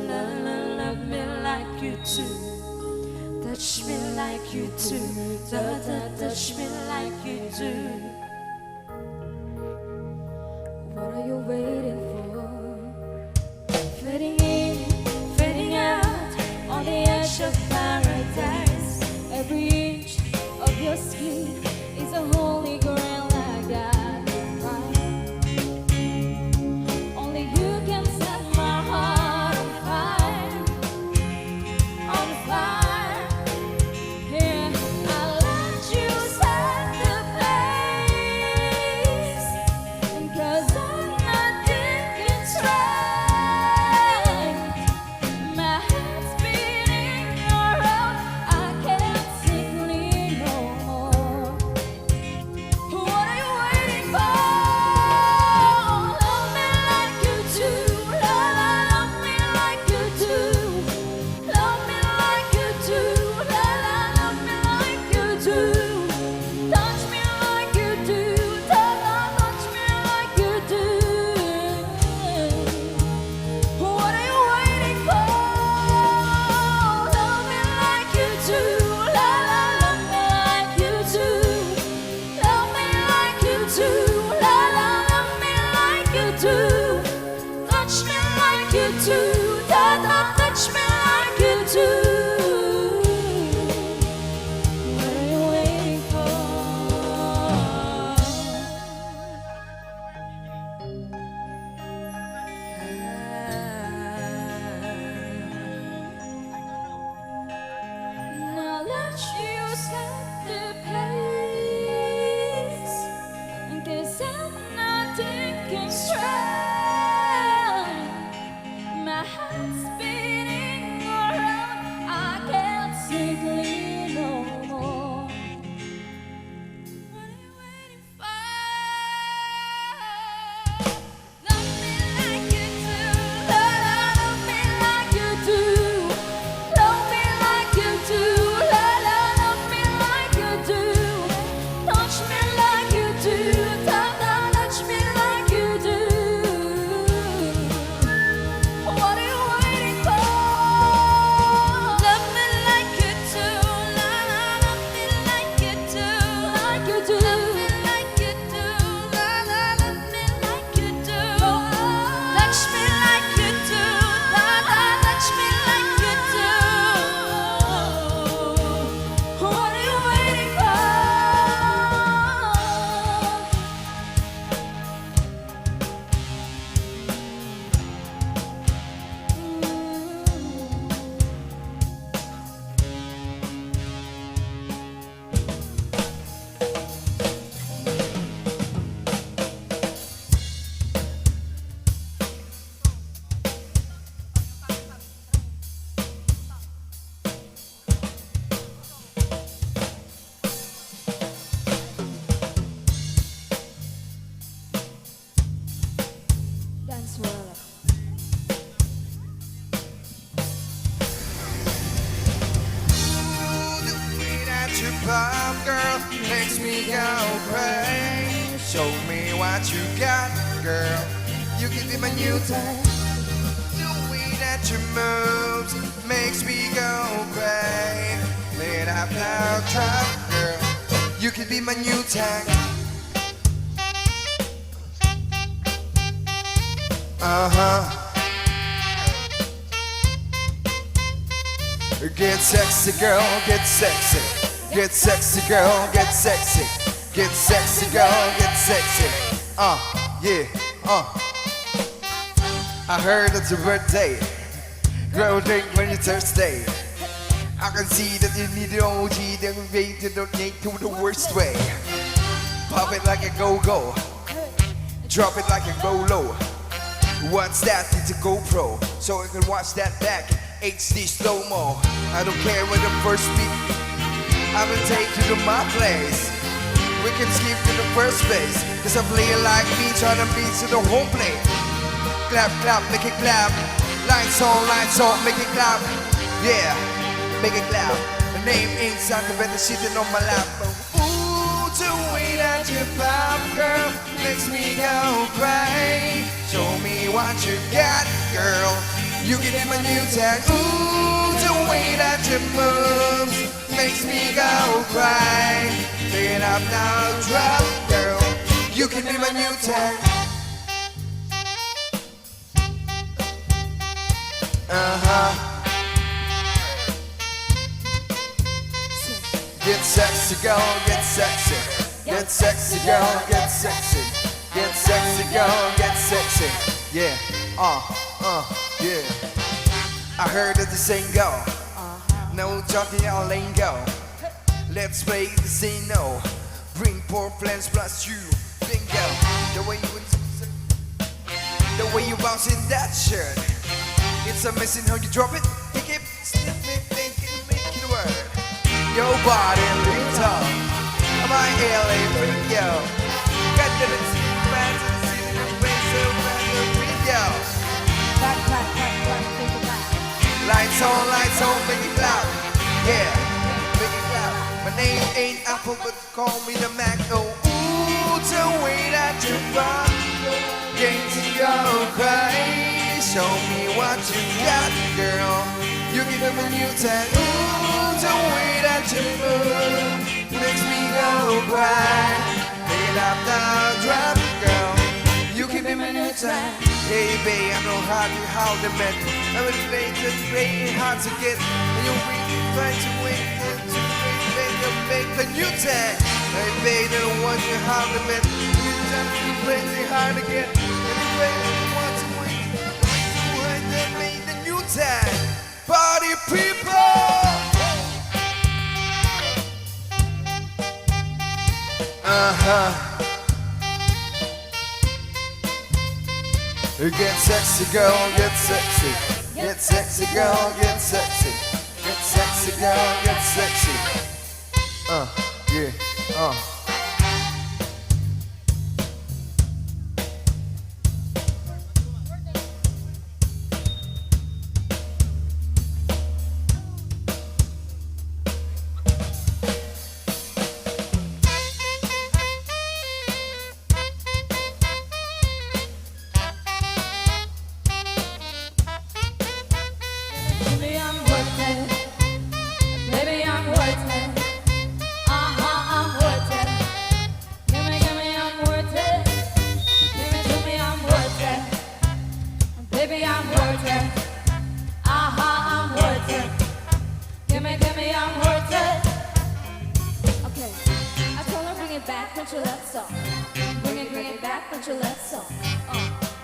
love me like you do. Touch me like you do. Touch me like you do. What are you waiting for? Fading in, fading out, on the edge of paradise. Every inch of your skin is a holy grail I got right. Only you can set my heart on fire, on fire. Here, I'll let you set the pace, and 'cause I'm not thinking straight, my head's spinning around, I can't think clear no more. What are you waiting for? Love me like you do, love me like you do, love me like you do, love me like you do, touch me like you do, touch me like you do. What are you waiting for? Love me like you do, love me like you do, love me like you do, love me like you do, touch me like you do, touch me like you do. What are you waiting for? Now let you set the pace, in case I'm not thinking straight. My heart's spinning around, I can't see clear no more. What are you waiting for? Love me like you do, love me like you do, love me like you do, love me like you do, touch me like you do, touch me like you do. What are you waiting for? Love me like you do, love me like you do, like you do, love me like you do, love me like you do, touch me like you do, touch me like you do. What are you waiting for? Dance well. The way that you pop, girl, makes me go crazy. Show me what you got, girl. You can be my new type. The way that you move makes me go crazy. Let up now, trap, girl. You can be my new type. Get sexy, girl, get sexy. Get sexy, girl, get sexy. Get sexy, girl, get sexy. Yeah, I heard it's your birthday. Girl, drink when you're thirsty. I can see that you need the OG, then we wait to donate to the worst way. Pop it like a go-go. Drop it like a go-low. What's that? It's a GoPro, so I can watch that back HD slow-mo. I don't care when the first beat, I will take you to my place. We can skip to the first base, 'cause I'm playing like me, trying to beat to the home plate. Clap, clap, make it clap. Lights on, make it clap. Yeah, make it clap. The name inside the bed, sitting on my lap. Ooh, the way that you pop, girl, makes me go crazy. Show me what you got, girl. You can be my new tag. Ooh, the way that you move makes me go cry. Pick it up now, drop, girl. You can be my new tag. Get sexy, girl, get sexy. Get sexy, girl, get sexy. Get sexy, girl, get sexy. Yeah, yeah. I heard that the saying go. No talking on lingo. Let's play the casino. Bring poor plans plus you. Bingo. The way you bounce in that shirt. It's amazing how you drop it. You keep sniffing, thinking, make it work. Your body lit up. My LA video. Got the fans and see the face so fast the video. Clap, clap, clap, clap, think about it. Lights on, make it loud. Yeah, make it loud. My name ain't Apple, but call me the Mac. Oh, ooh, the way that you rock. Games to go crazy. Show me what you got, girl. You give them a new tag. Ooh, the way that you move makes me go cry. Pick it up now, drop it, girl. You give them a new tag. Hey, babe, I know how to met. I was late to play, hard to get. And you really try to wait to make a new tag. Hey, babe, I don't want you how to met. You just play hard to get. Anyway, I want to wait. That made the new tag. Party people. Get sexy, girl, get sexy. Get sexy, girl, get sexy. Get sexy, girl, get sexy. Yeah, Baby, I'm worth it. Baby, I'm worth it. I'm worth it. Give me, I'm worth it. Give it to me, I'm worth it. Baby, I'm worth it. I'm worth it. Give me, I'm worth it. Okay, I told her bring it back, put your left song. Bring it back, put your left song.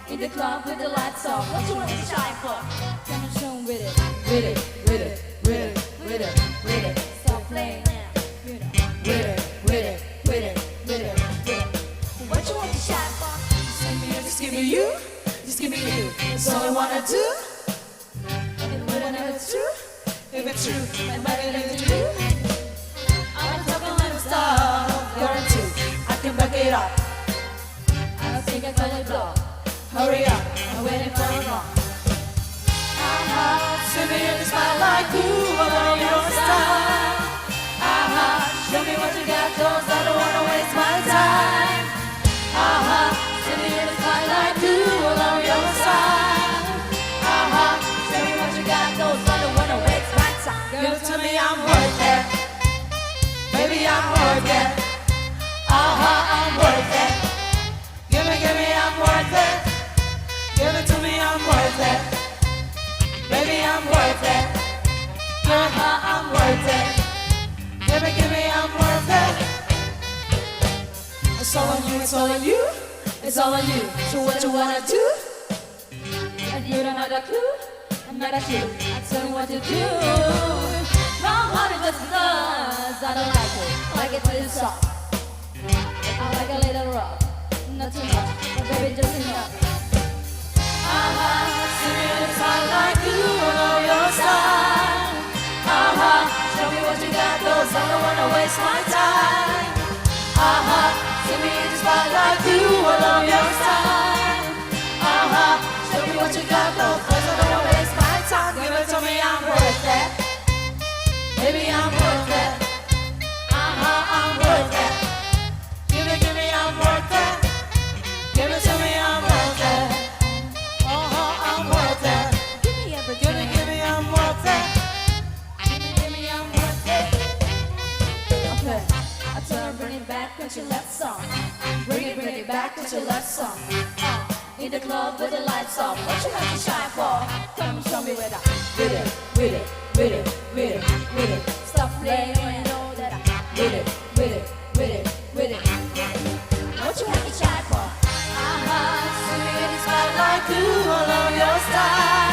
In the club with the lights off. What you want to shine for? Come and show 'em with it. With it, with it, with it, with it, with it. Stop playing now. You know. With it, with it, with it, with it, with it. What you want to shine for? Just give me you. Just give me you. That's all I wanna do. And whatever it's true, if it's true, I might be able to do. I'm talking little stuff. Guarantee, I can back it up. I think I call it bluff. Hurry up, I'm waiting for a wrong. Swimming in the spotlight, cool, I love your style. Show me what you got, cause I don't wanna waste my time. Swimming in the spotlight, cool, I love your style. Show me what you got, cause I don't wanna waste my time. Give it to me, I'm worth it. Baby, I'm worth it. I'm worth it. Give me, I'm worth it. Give it to me, I'm worth it. Baby, I'm worth it. I'm worth it. Give me, I'm worth it. It's all on you, it's all on you. It's all on you. So what you wanna do? And you don't have a clue. I'm not a clue. I tell you what to do. Wrong hearted just because I don't like it. I like it too soft. I like a little rough. Not too much, but baby, just enough. Serious, I like you, I know your style. Show me what you got, cause I don't wanna waste my time. See me in the spotlight, you, I know your style. Show me what you got, cause I don't wanna waste my time. Give it to me, I'm worth it. Baby, I'm worth it. I'm worth it. Give me, I'm worth it. Give it to me, I'm worth it. I'm worth it. Give me a worth it. Give me, I'm worth it. Okay, I turn, bring it back, put your left song. Bring it back, put your left song. In the club with the lights off, what you have to shine for? Come show me with it, with it, with it, with it, with it, with it. Stop playing when you know that with it, with it, with it, with it, with it. What you have to shine for? See me in the spotlight, do all of your style.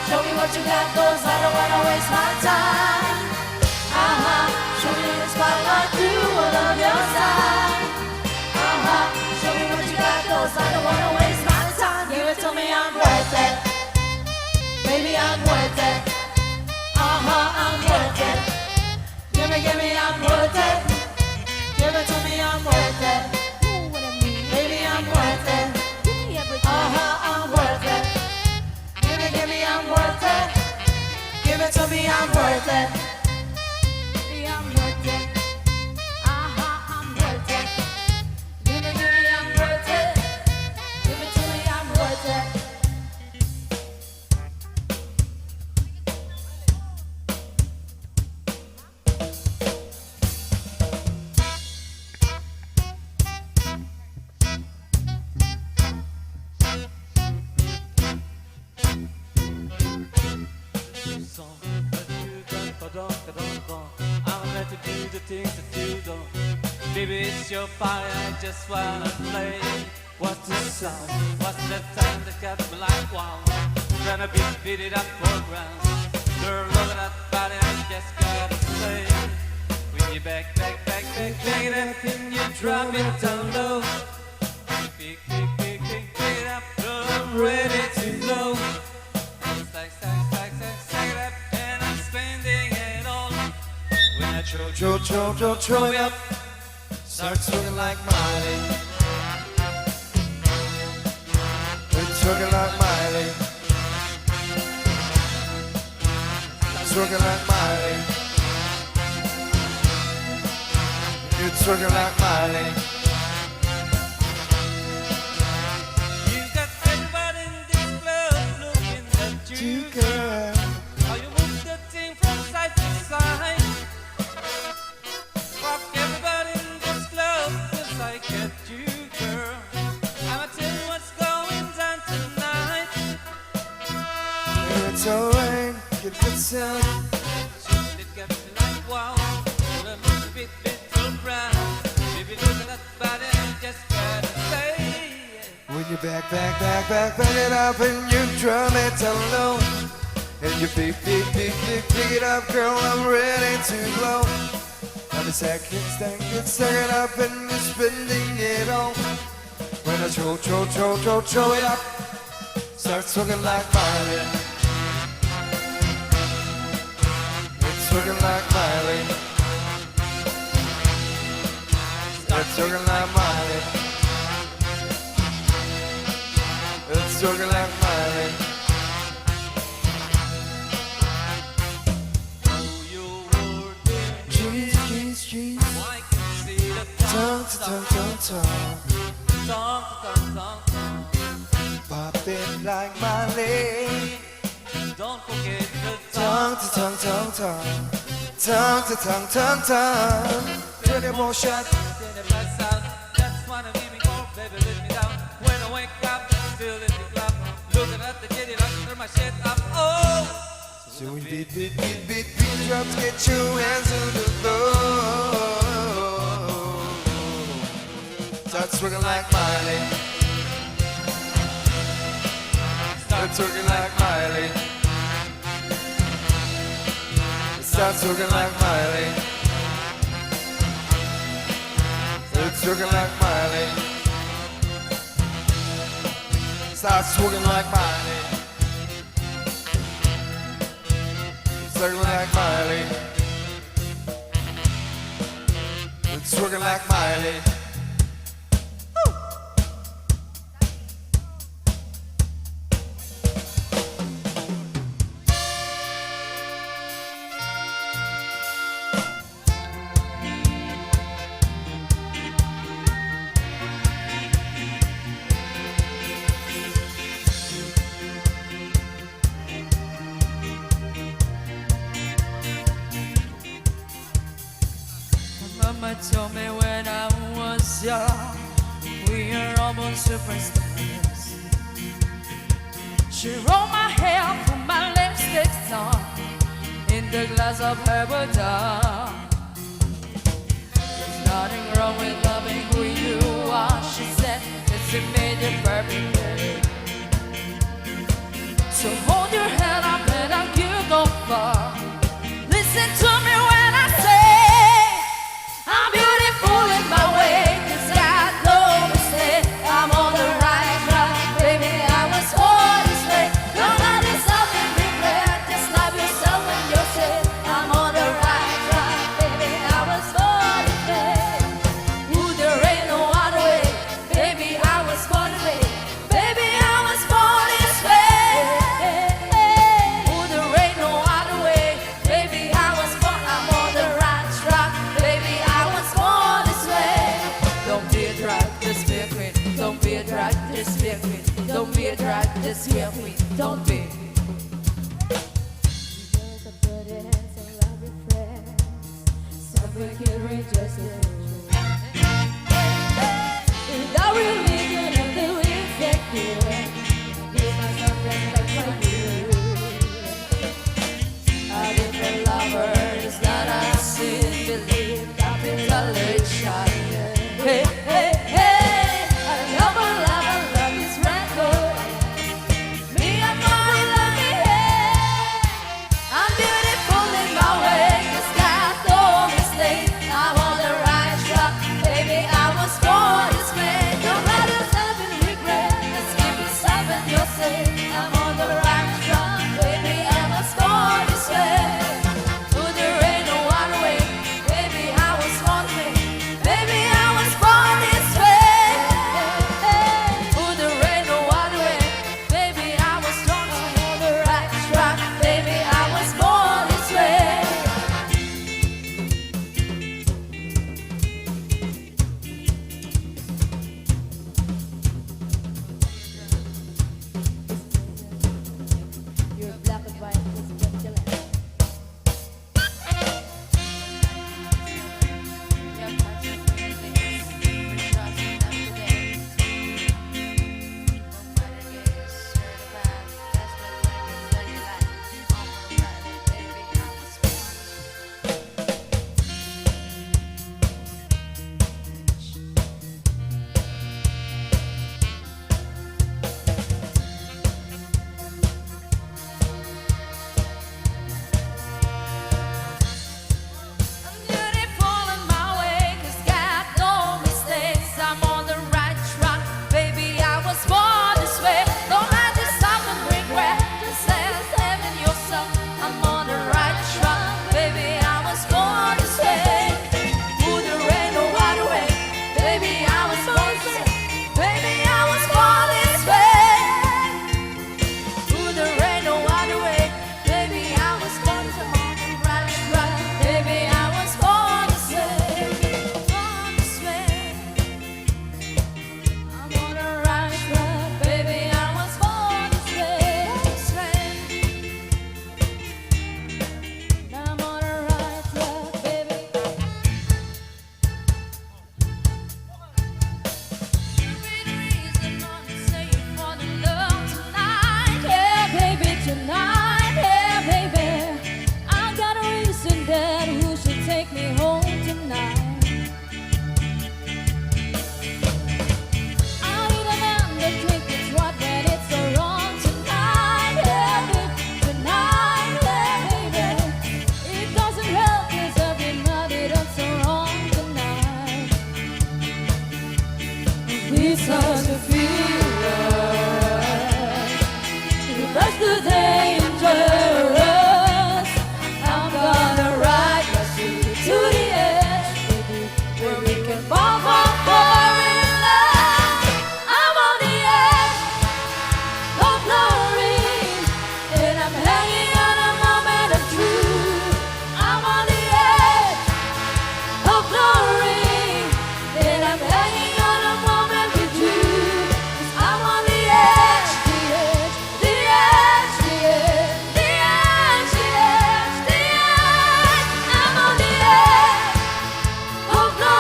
Show me what you got, 'cause I don't wanna waste my time. Show me in the spotlight, do all of your style. Show me what you got, 'cause I don't wanna waste my time. Give it to me, I'm worth it. Baby, I'm worth it. I'm worth it. Give me, I'm worth it. Give it to me, I'm worth it. Baby, I'm worth it. I'm worth it. Give me, I'm worth it. Give it to me, I'm worth it. Baby, I'm worth it. I'm worth it. Give me, I'm worth it. Give it to me, I'm worth it. I'm meant to do the things that you don't. Baby, it's your party, I just wanna play. What's the song? What's the time that got me like wow? Gonna beat it up for ground. Girl, look at that body, I just gotta say. When you back it up and you drop it down low. Pick it up, girl, I'm ready to blow. Stack it up, and I'm spending it all. When I throw it up, Starts looking like Miley. It's looking like Miley. It's looking like Miley. It's looking like Miley. you got everybody in this club looking at you, You girl. how you move the thing from side to side. Rock everybody in this club, 'cause I get you, girl. I'ma tell you what's going down tonight. It's alright. Get the sound. It got me like wow, gonna move a bit around. Baby, look at that body, I just gotta say. When you back it up and you drum it down low. And you pick it up, girl, I'm ready to blow. Now the second stack it up and you're spending it all. When I throw it up, starts looking like Miley. It's looking like Miley. It's looking like Miley. It's looking like Miley. Oh, you're working. Cheese. I can see the Tongue. Tongue. Pop it like Miley. Don't forget the Tongue. Pretty motion. Then it blast out. That's what I'm giving for, baby, let me down. When I wake up, still in the club. Looking at the kitty, like turn my shit up. Oh! So we beat drums, get your hands on the floor. Starts looking like Miley. Starts looking like Miley. Starts looking like Miley. It's looking like Miley. Starts looking like Miley. It's looking like Miley. It's looking like Miley. Mama told me when I was young, we are almost superstars. She rolled my hair, put my lipstick on in the glass of her Buddha. There's nothing wrong with loving who you are, she said, it's it made you perfect. So hold your head up and I'll you go far. Listen to me when I say I'm beautiful in my way, 'cause God knows mistake. I'm on the right track, baby, I was born this way. Don't let yourself in regret, just love yourself when you say I'm on the right track, baby, I was born this way. Ooh, there ain't no other way, baby, I was born this way. Baby, I was born this way. Ooh, there ain't no other way, baby, I was born. I'm on the right track, baby, I was born this way. Don't be a drag, just be a queen. Don't be a drag, just be a queen. Don't be a drag, just be a queen. Don't be. Without religion and the effect here, give myself respect for you. A different lovers that I see, believe, capital H. Hey, hey, hey, I love this record. Me and my love me, hey. I'm beautiful in my way, 'cause God no mistake. I'm on the right track, baby, I was born this way. Don't let yourself in regret, just give yourself and you'll say I'm on the right track, baby, I was born this way. Oh, there ain't no other way, baby, I was born this way. Baby, I was born this way. Oh, there ain't no other way, baby, I was born on the right track, baby, I was born this way. You're black and white, it's petulant. Your touch of feelings, we're trusting them today. No matter yes, or the bad, that's what life is that you like. On the right, baby, I was born. I'm beautiful in my way, 'cause God no mistakes. I'm on the right track, baby, I was born this way. Don't let yourself in regret, just say in yourself I'm on the right track, baby, I was born this way. Ooh, there ain't no other way, baby, I was born this way. Baby, I was born this way. Ooh, there ain't no other way, baby, I was born this way. I'm on the right track, baby, I was born this way. Born this way. I'm on the right track, baby, I was born this way. This way. I'm on the right track, baby. Every reason I'm saying for the love tonight, yeah, baby, tonight, yeah, baby. I got a reason that who should take me home tonight. I need a man that think it's right when it's so wrong tonight, yeah, baby, tonight, yeah, baby. It doesn't help 'cause every night it does so wrong tonight. We start to feel love. The rest of the dangerous. I'm gonna ride your city to the edge, baby, where we can fall in love. I'm on the edge of glory, and I'm hanging on a moment of truth. I'm on the edge of glory, and I'm hanging on a moment with you. 'Cause I'm on the edge, the edge, the edge, the edge, the edge, the edge, the edge. I'm on the edge of glory.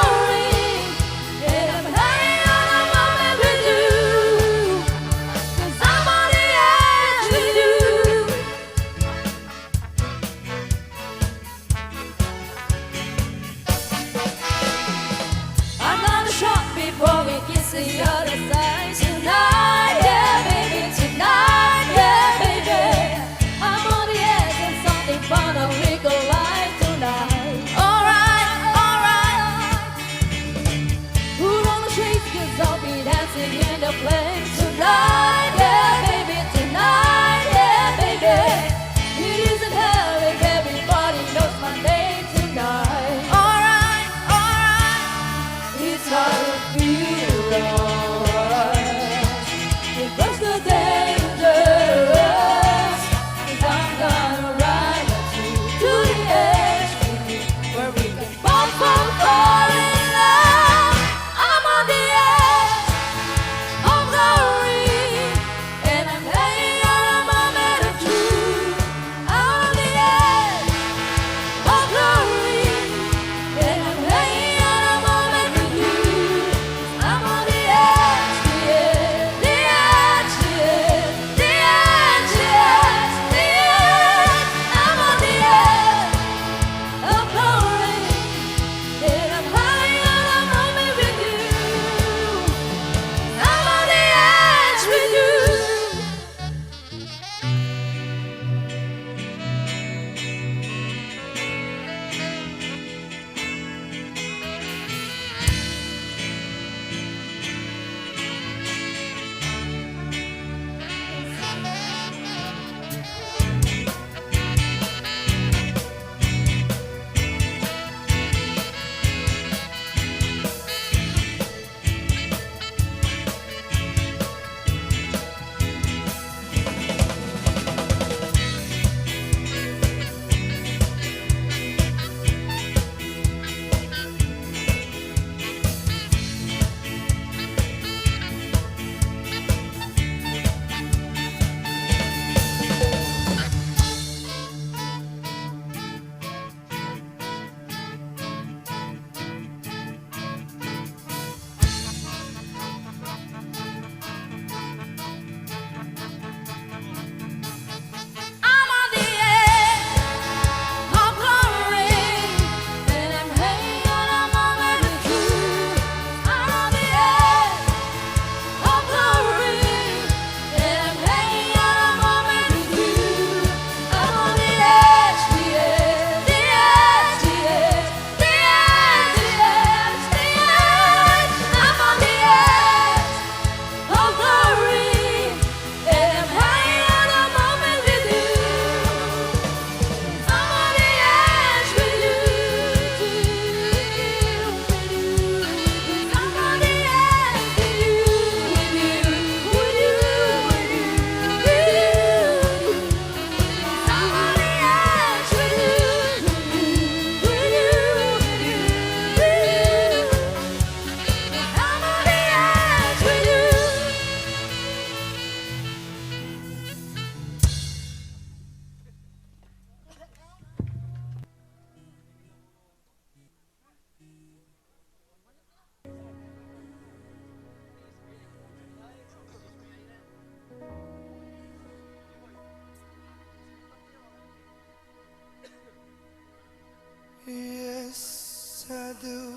I do.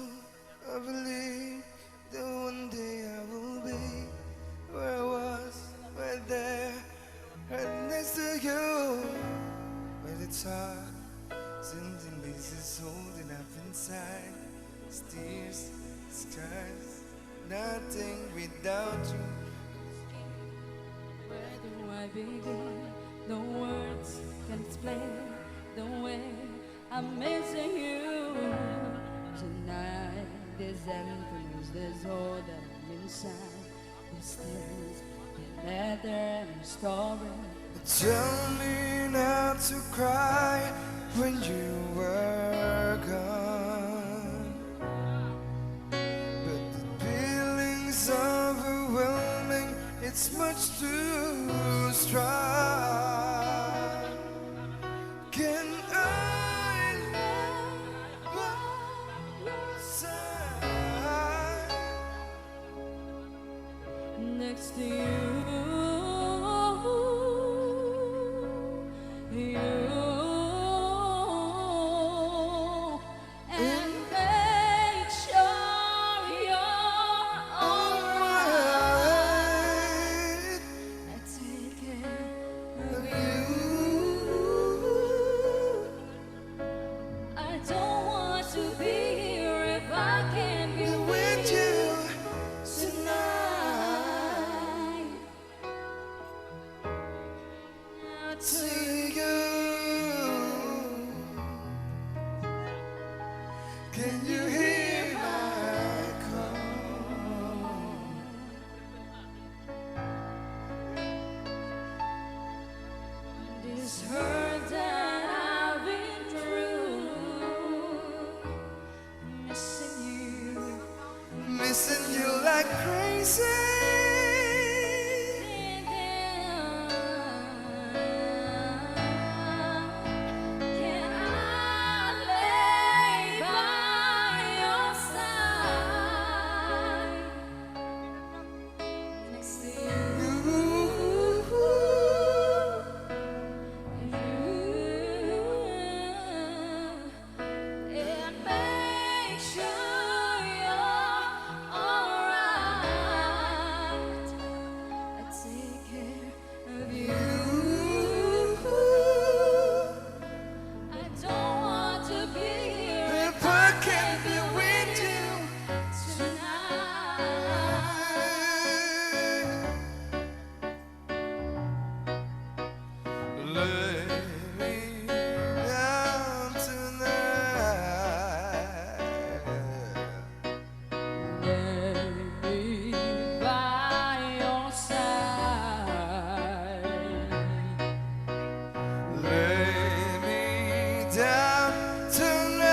I believe that one day I will be where I was, right there, right next to you. But it's hard, something this is holding up inside. It's tears, scars, nothing without you. Where do I begin? No words can explain the way I'm missing you tonight. This emptiness, this hole that I'm inside, this tears, the letter and story. Tell me not to cry when you were gone, but the feeling's overwhelming, it's much too strong. Can I live by your side? Next to you, and make sure you're alright. I take care of you. I don't want to be here if I can't be with you tonight. I take Can you hear my call? this hurt that I've been through, missing you. Missing you like crazy. Can I lay by your side next to you, and make sure you're alright. I take care of you. I don't want to be here If I can't be with you tonight. lay me down tonight. Lay me by your side. Lay me down tonight.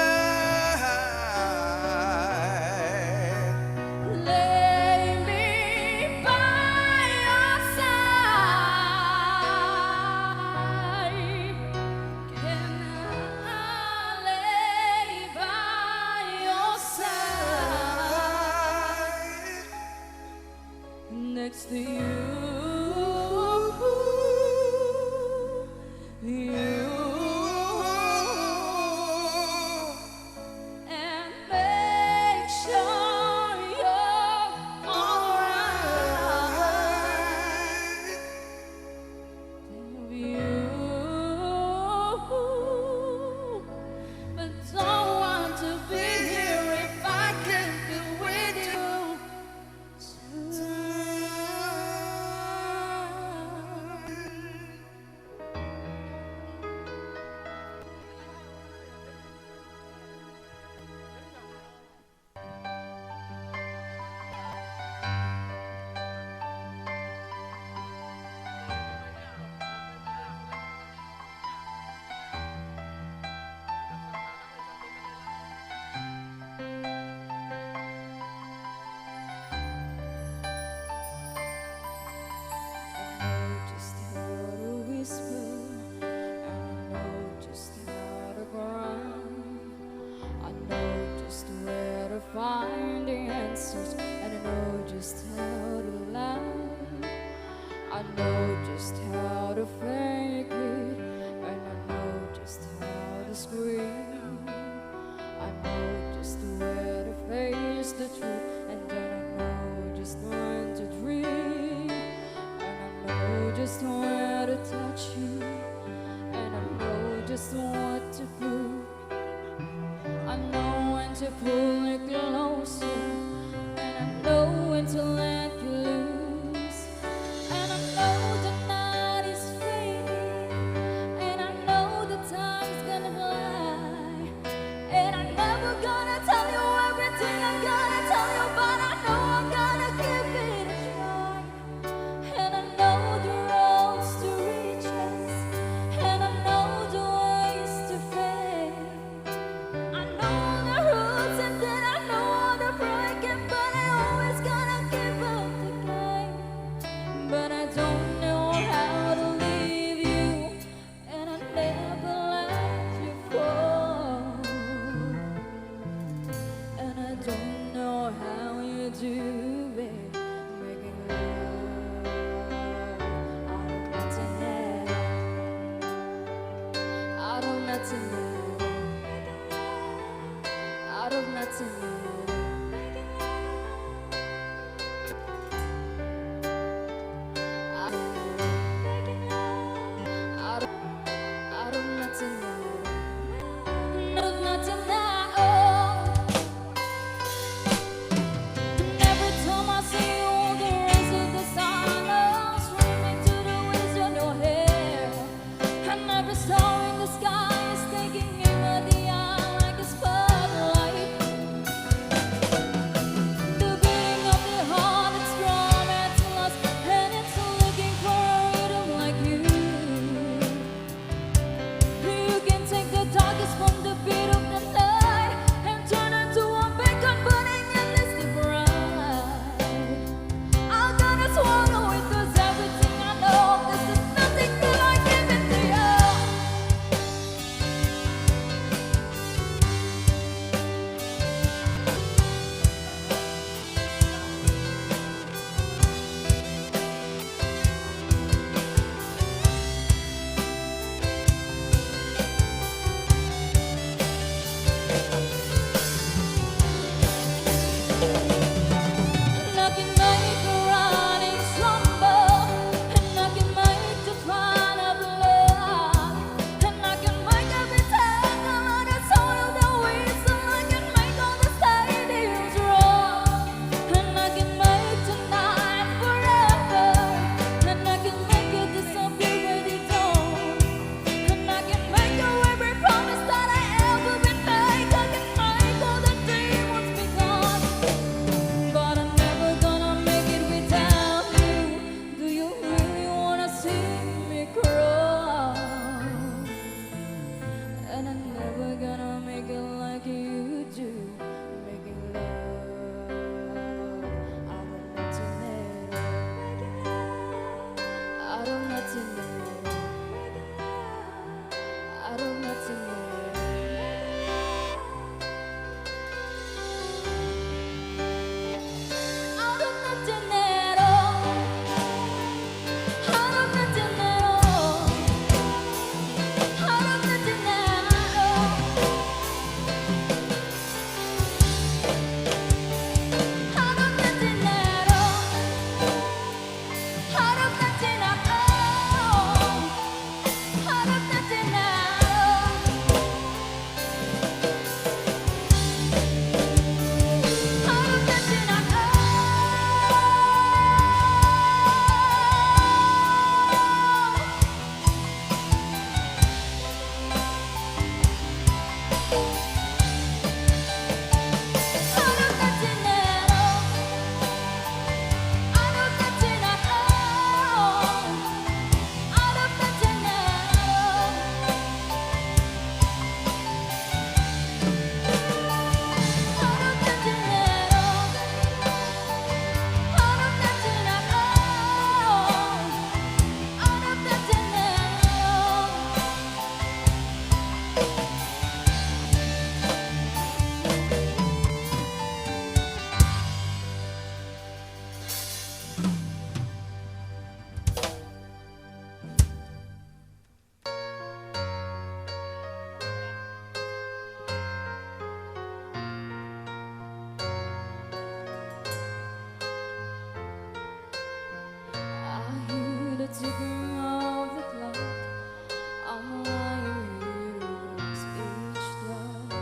Lay me by your side. Can I lay by your side next to you? And make sure you're alright. But don't want to be here if I can't be with you just how to whisper, and I know just how to cry. I know just where to find the answers, and I know just how to lie. I know just how to fake it, and I know just how to scream. I know just to pull it closer, and I know when to let you loose. And I know the night is fading, and I know the time's gonna fly. And I'm never gonna tell you everything I'm gonna tell you, but I know I'm gonna give it a try. And I know the roads to riches, and I know the ways to fame. I know the roots and then I know all the breaking, but I always gonna give up the game. But I don't know how to leave you, and I never let you fall. And I don't know how you do it, making love out of nothing at all. Out of nothing at all. Out of nothing at all. Out of nothing at all. Out of nothing at all. Every time I see you, the rays of the sun are streaming to the waves of your hair. And every star in the sky is taking aim at the eye like a spotlight. The beating of the heart, it's strong, it's lost, and it's looking for a rhythm like you. You can take the darkest from the beat of the night and turn it to a beacon burning endlessly bright. I'm gonna swallow it 'cause everything I know, this is nothing till I give it to you. And I can make a running slumber, and I can make the fun of love, and I can make every tangle on the soul of the whistle, I can make all the stadiums roar, and I can make tonight forever, and I can make it disappear when it don't, and I can make you every promise that I ever been made, I can make all the dreams become. But I'm never gonna make it without you. Do you really wanna see me cry? And I'm never gonna make it like you do, making love out of nothing at all. Out of nothing at all. Out of nothing at all. Out of nothing at all. Out of nothing at all. Out of nothing at all. Out of nothing at all. Out of nothing at all. Out of nothing at all. Out of nothing at all. Out of nothing at all. Out of nothing at all. Out of nothing at all. Out of nothing at all. Out of nothing at all. Out of nothing at all. I hear the ticking of the clock. I'm lying here, speechless.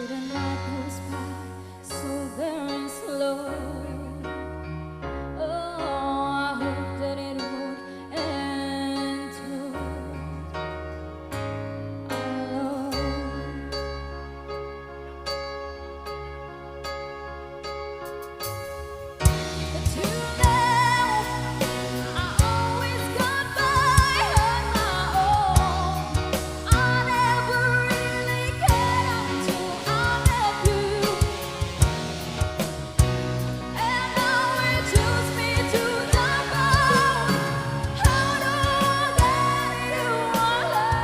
the night goes by so very slow. Oh, I hope that it won't end too alone. But till now, I always got by on my own. I never really cared until I met you, and now it chills me to the bone. How do I get you alone?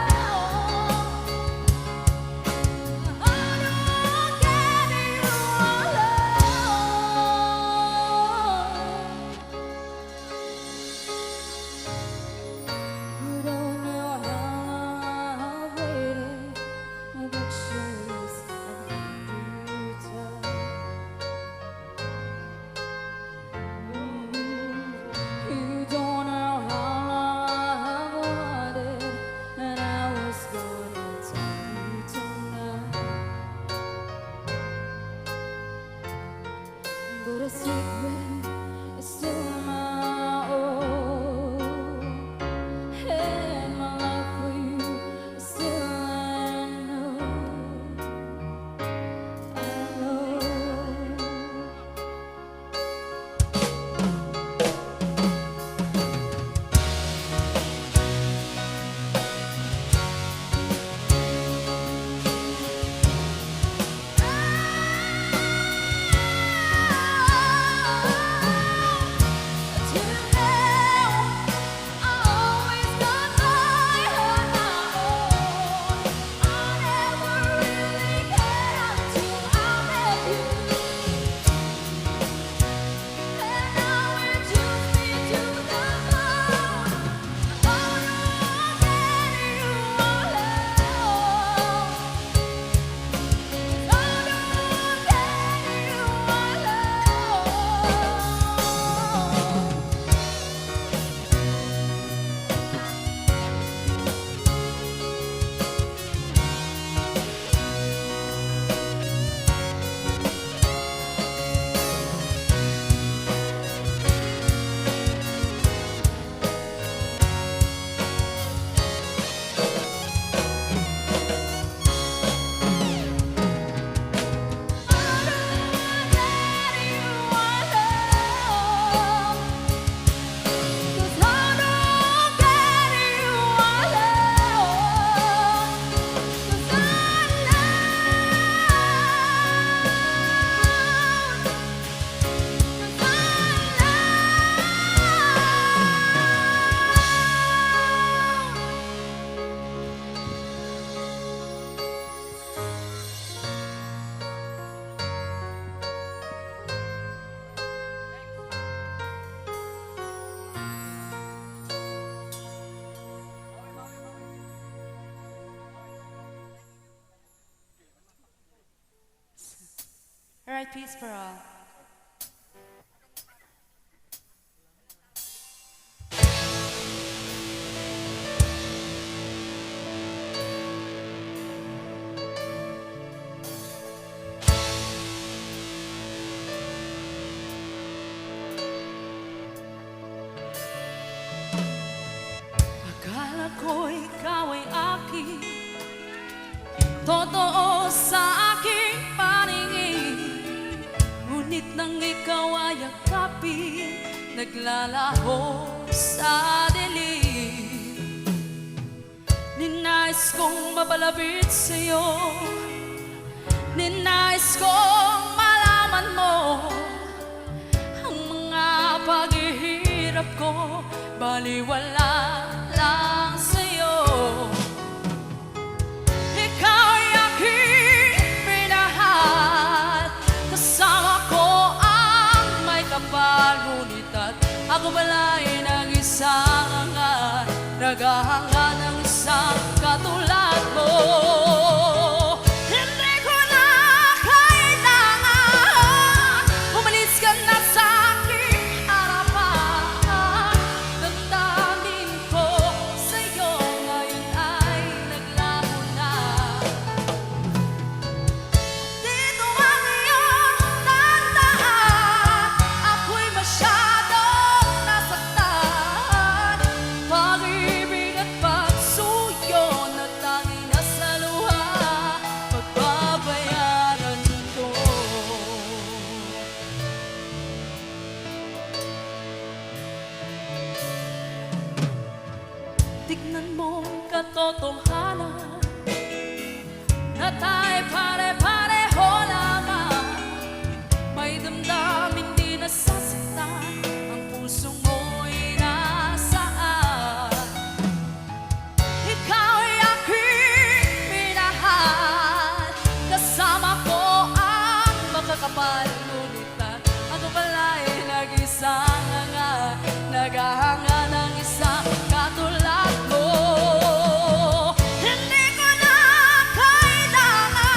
How do I get you alone? You don't know how I've waited, the chase and you don't know how I've wanted, and I was gonna tell you tonight, but a secret is still my own. And my love for you is still unknown. Till now, I always got by on my own. I never really cared until I met you, and now it chills me to the bone. How do I get you alone? How do I get you alone? All right, peace for all. Akala ko ikaw ay akin, totoo sa aking paningin. Ngunit nang ikaw ay yakapin, naglalaho sa dilim. Ninais kong mapalapit sa'yo, ninais kong malaman mo ang mga paghihirap ko, baliwala lang sa'yo. Ikaw ay aking minahal, kasama ko ang may kapal. Ngunit at ako bala'y nag-isang naghahanga ng isang katulad mo. Hindi ko na kailangan umalis ka na sa aking harapan. Damdamin ko katotohanan na tayo pare-pareho lamang. May damdamin di nasasaktan, ang puso mo'y nasaan. Ikaw ay aking minahal, kasama ko ang makakapal. Ngunit ako pala'y nag-isang hanga, naghahanga ng isang katulad mo. Hindi ko na kailangan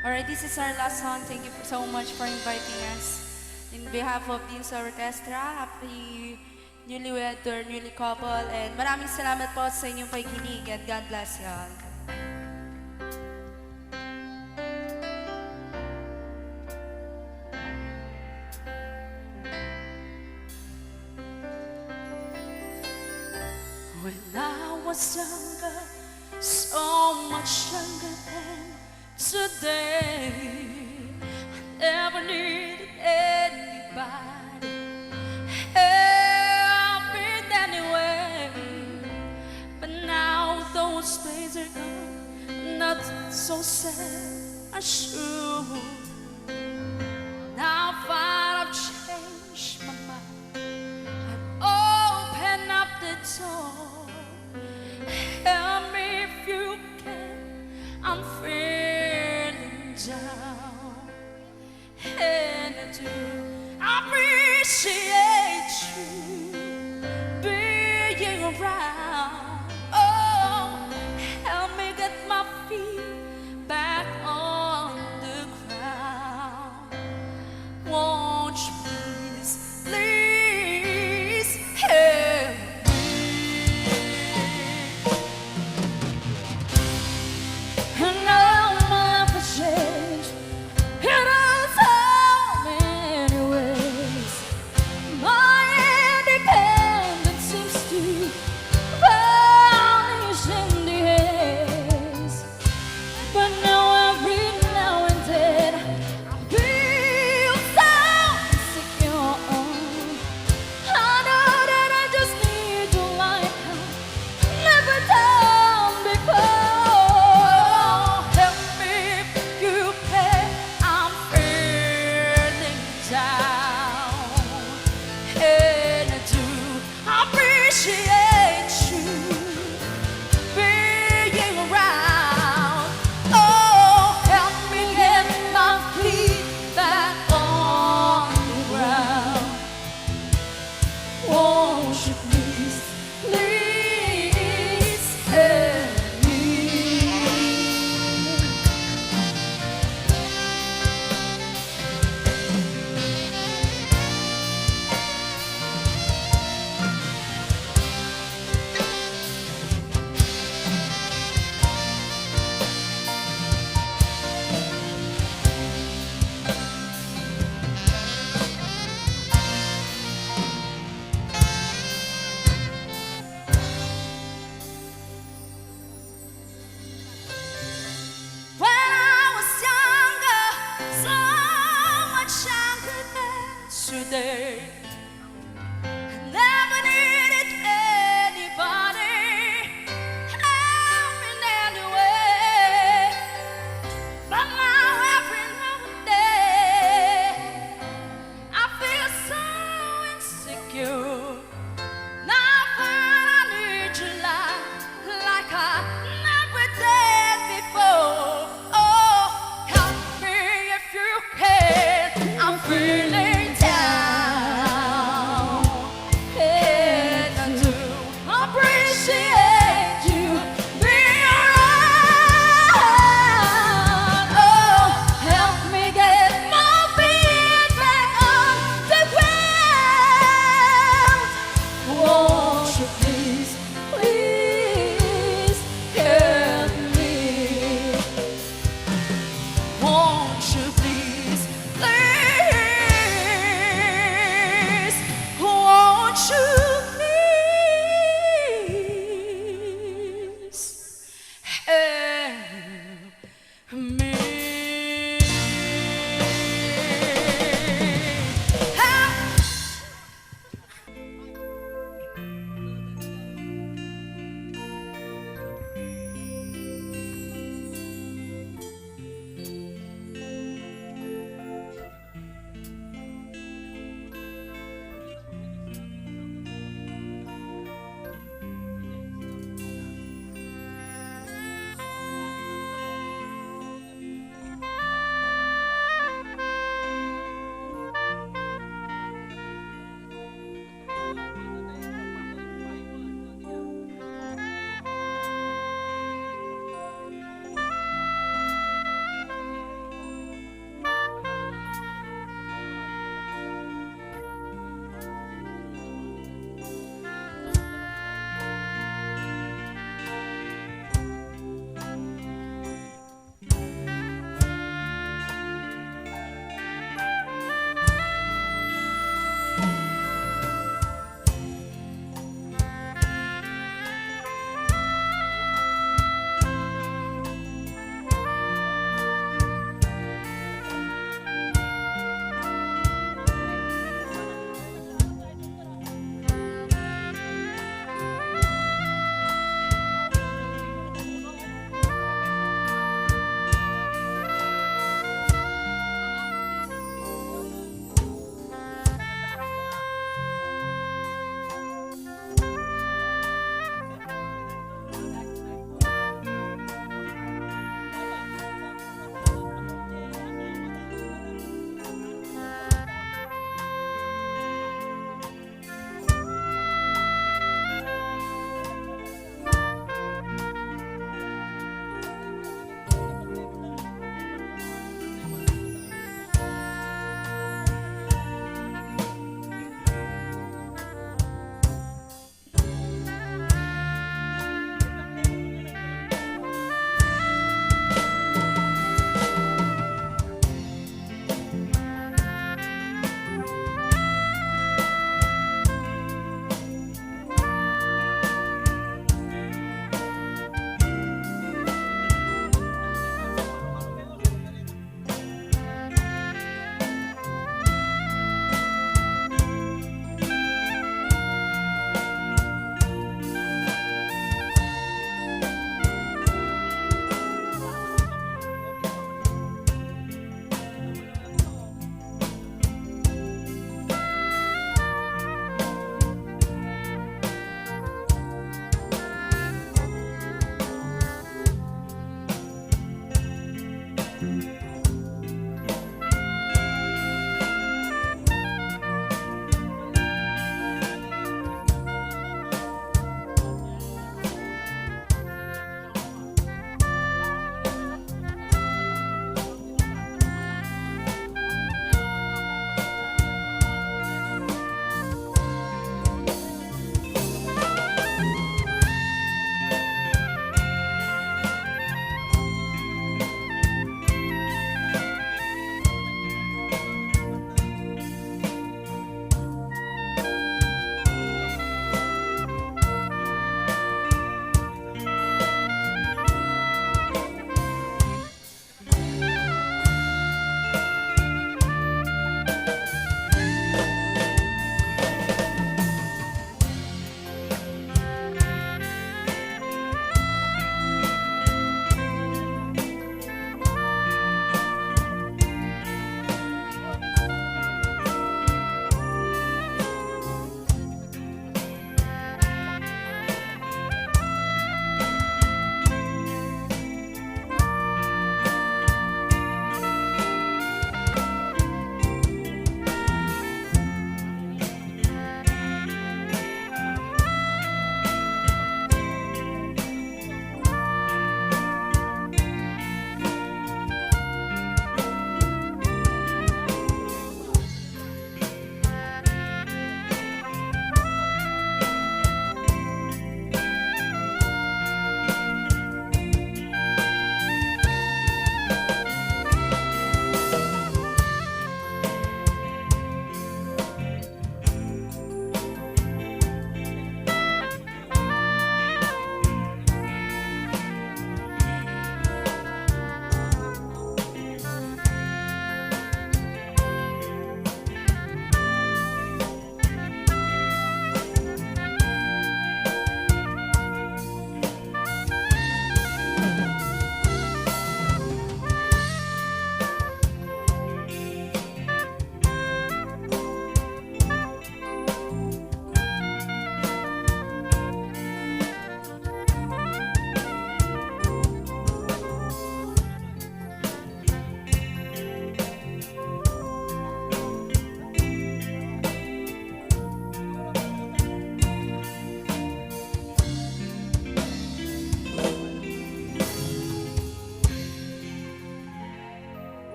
Alright, this is our last song. Thank you so much for inviting us. In behalf of Dean's Orchestra, happy newlywed or newly couple. And maraming salamat po sa inyong pakikinig and God bless you all. When I was younger, so much younger than today, I never needed anybody help in any way. But now those days are gone, not so sad, I sure